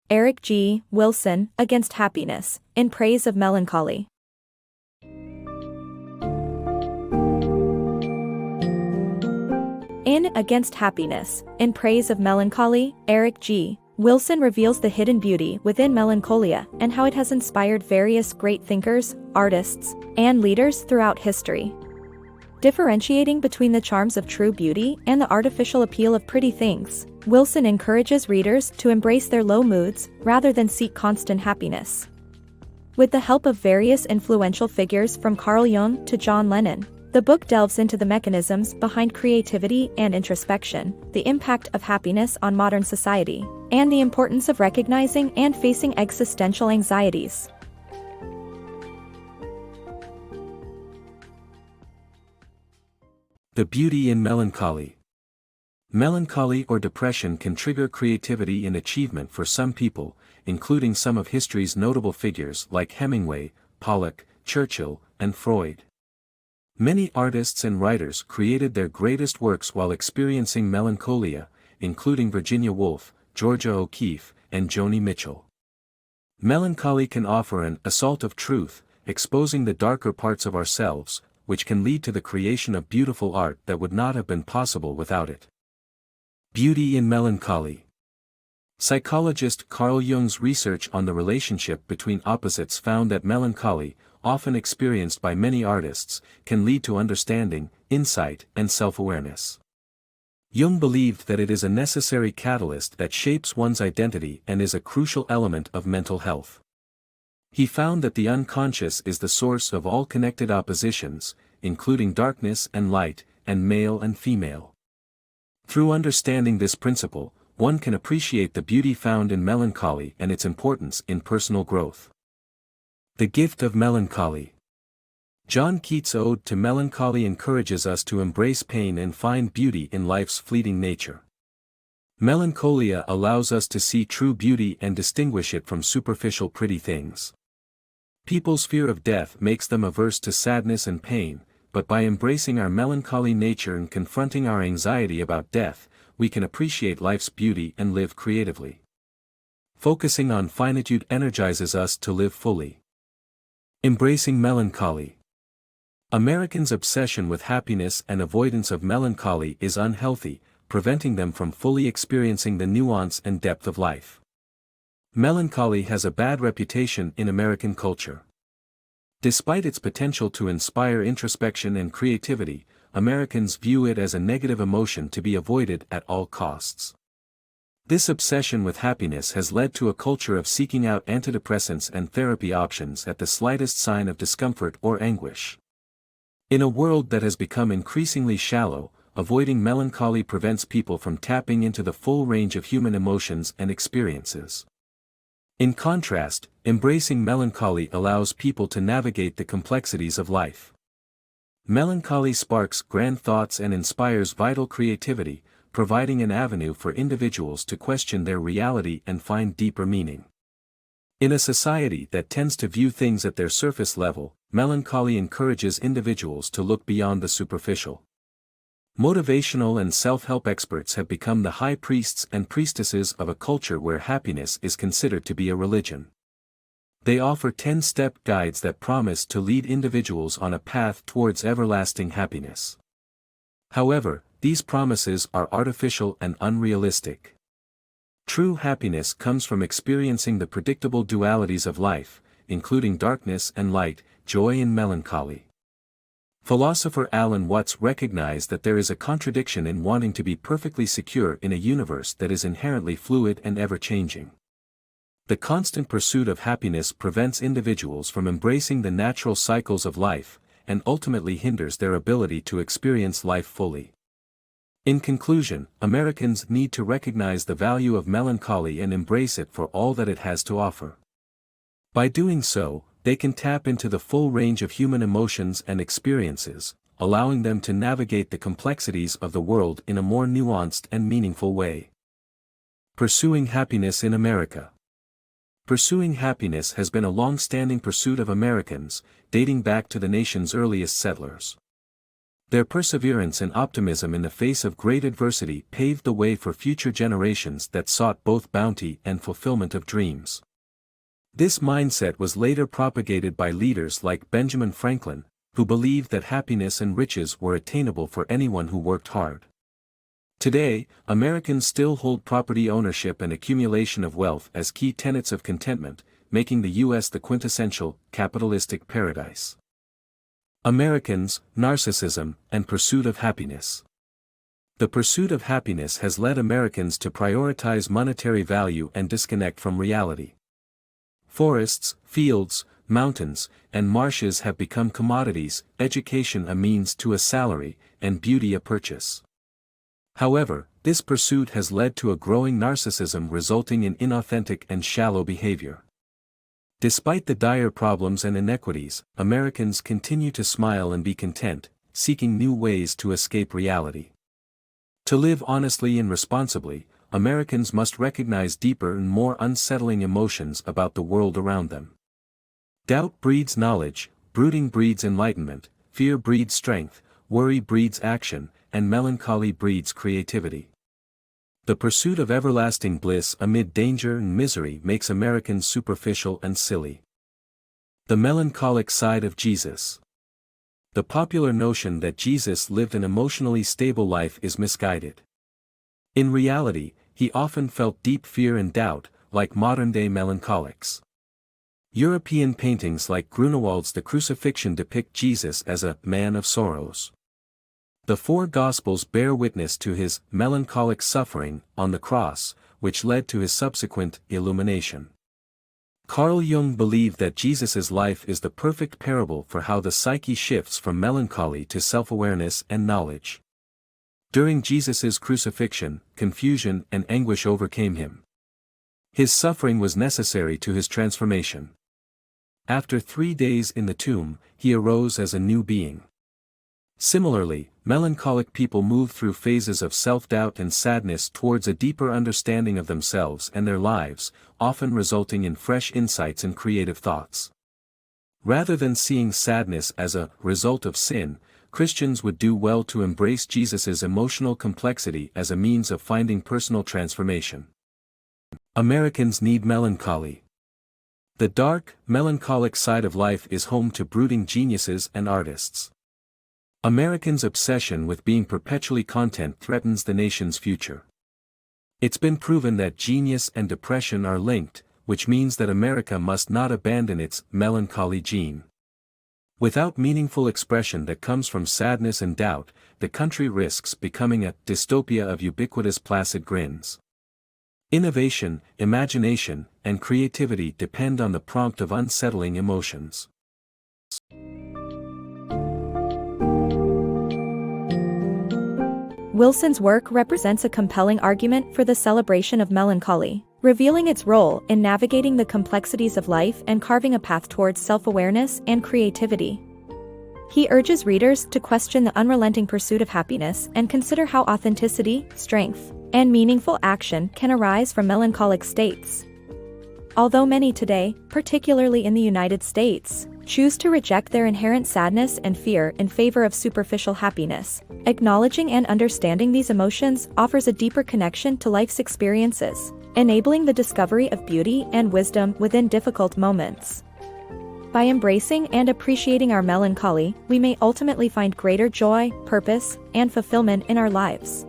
EricGWilson, Against Happiness, in Praise of Melancholy. In Against Happiness, in Praise of Melancholy, EricGWilson reveals the hidden beauty within melancholia and how it has inspired various great thinkers, artists, and leaders throughout history. Differentiating between the charms of true beauty and the artificial appeal of pretty things, Wilson encourages readers to embrace their low moods rather than seek constant happiness. With the help of various influential figures from Carl Jung to John Lennon, the book delves into the mechanisms behind creativity and introspection, the impact of happiness on modern society, and the importance of recognizing and facing existential anxieties. The beauty in melancholy. Melancholy or depression can trigger creativity and achievement for some people, including some of history's notable figures like Hemingway, Pollock, Churchill, and Freud. Many artists and writers created their greatest works while experiencing melancholia, including Virginia Woolf, Georgia O'Keeffe, and Joni Mitchell. Melancholy can offer an assault of truth, exposing the darker parts of ourselves, which can lead to the creation of beautiful art that would not have been possible without it. Beauty in melancholy. Psychologist Carl Jung's research on the relationship between opposites found that melancholy, often experienced by many artists, can lead to understanding, insight, and self-awareness. Jung believed that it is a necessary catalyst that shapes one's identity and is a crucial element of mental health. He found that the unconscious is the source of all connected oppositions, including darkness and light, and male and female. Through understanding this principle, one can appreciate the beauty found in melancholy and its importance in personal growth. The Gift of Melancholy. John Keats' Ode to Melancholy encourages us to embrace pain and find beauty in life's fleeting nature. Melancholia allows us to see true beauty and distinguish it from superficial pretty things. People's fear of death makes them averse to sadness and pain, but by embracing our melancholy nature and confronting our anxiety about death, we can appreciate life's beauty and live creatively. Focusing on finitude energizes us to live fully. Embracing melancholy. Americans' obsession with happiness and avoidance of melancholy is unhealthy, preventing them from fully experiencing the nuance and depth of life. Melancholy has a bad reputation in American culture. Despite its potential to inspire introspection and creativity, Americans view it as a negative emotion to be avoided at all costs. This obsession with happiness has led to a culture of seeking out antidepressants and therapy options at the slightest sign of discomfort or anguish. In a world that has become increasingly shallow, avoiding melancholy prevents people from tapping into the full range of human emotions and experiences. In contrast, embracing melancholy allows people to navigate the complexities of life. Melancholy sparks grand thoughts and inspires vital creativity, providing an avenue for individuals to question their reality and find deeper meaning. In a society that tends to view things at their surface level, melancholy encourages individuals to look beyond the superficial. Motivational and self-help experts have become the high priests and priestesses of a culture where happiness is considered to be a religion. They offer 10-step guides that promise to lead individuals on a path towards everlasting happiness. However, these promises are artificial and unrealistic. True happiness comes from experiencing the predictable dualities of life, including darkness and light, joy and melancholy. Philosopher Alan Watts recognized that there is a contradiction in wanting to be perfectly secure in a universe that is inherently fluid and ever-changing. The constant pursuit of happiness prevents individuals from embracing the natural cycles of life, and ultimately hinders their ability to experience life fully. In conclusion, Americans need to recognize the value of melancholy and embrace it for all that it has to offer. By doing so, they can tap into the full range of human emotions and experiences, allowing them to navigate the complexities of the world in a more nuanced and meaningful way. Pursuing happiness in America. Pursuing happiness has been a long-standing pursuit of Americans, dating back to the nation's earliest settlers. Their perseverance and optimism in the face of great adversity paved the way for future generations that sought both bounty and fulfillment of dreams. This mindset was later propagated by leaders like Benjamin Franklin, who believed that happiness and riches were attainable for anyone who worked hard. Today, Americans still hold property ownership and accumulation of wealth as key tenets of contentment, making the U.S. the quintessential, capitalistic paradise. Americans, narcissism, and pursuit of happiness. The pursuit of happiness has led Americans to prioritize monetary value and disconnect from reality. Forests, fields, mountains, and marshes have become commodities, education a means to a salary, and beauty a purchase. However, this pursuit has led to a growing narcissism resulting in inauthentic and shallow behavior. Despite the dire problems and inequities, Americans continue to smile and be content, seeking new ways to escape reality. To live honestly and responsibly, Americans must recognize deeper and more unsettling emotions about the world around them. Doubt breeds knowledge, brooding breeds enlightenment, fear breeds strength, worry breeds action, and melancholy breeds creativity. The pursuit of everlasting bliss amid danger and misery makes Americans superficial and silly. The melancholic side of Jesus. The popular notion that Jesus lived an emotionally stable life is misguided. In reality, he often felt deep fear and doubt, like modern-day melancholics. European paintings like Grunewald's The Crucifixion depict Jesus as a man of sorrows. The four Gospels bear witness to his melancholic suffering on the cross, which led to his subsequent illumination. Carl Jung believed that Jesus's life is the perfect parable for how the psyche shifts from melancholy to self-awareness and knowledge. During Jesus's crucifixion, confusion and anguish overcame him. His suffering was necessary to his transformation. After 3 days in the tomb, he arose as a new being. Similarly, melancholic people move through phases of self-doubt and sadness towards a deeper understanding of themselves and their lives, often resulting in fresh insights and creative thoughts. Rather than seeing sadness as a result of sin, Christians would do well to embrace Jesus's emotional complexity as a means of finding personal transformation. Americans need melancholy. The dark, melancholic side of life is home to brooding geniuses and artists. Americans' obsession with being perpetually content threatens the nation's future. It's been proven that genius and depression are linked, which means that America must not abandon its melancholy gene. Without meaningful expression that comes from sadness and doubt, the country risks becoming a dystopia of ubiquitous placid grins. Innovation, imagination, and creativity depend on the prompt of unsettling emotions. Wilson's work represents a compelling argument for the celebration of melancholy, revealing its role in navigating the complexities of life and carving a path towards self-awareness and creativity. He urges readers to question the unrelenting pursuit of happiness and consider how authenticity, strength, and meaningful action can arise from melancholic states. Although many today, particularly in the United States, choose to reject their inherent sadness and fear in favor of superficial happiness, acknowledging and understanding these emotions offers a deeper connection to life's experiences, enabling the discovery of beauty and wisdom within difficult moments. By embracing and appreciating our melancholy, we may ultimately find greater joy, purpose, and fulfillment in our lives.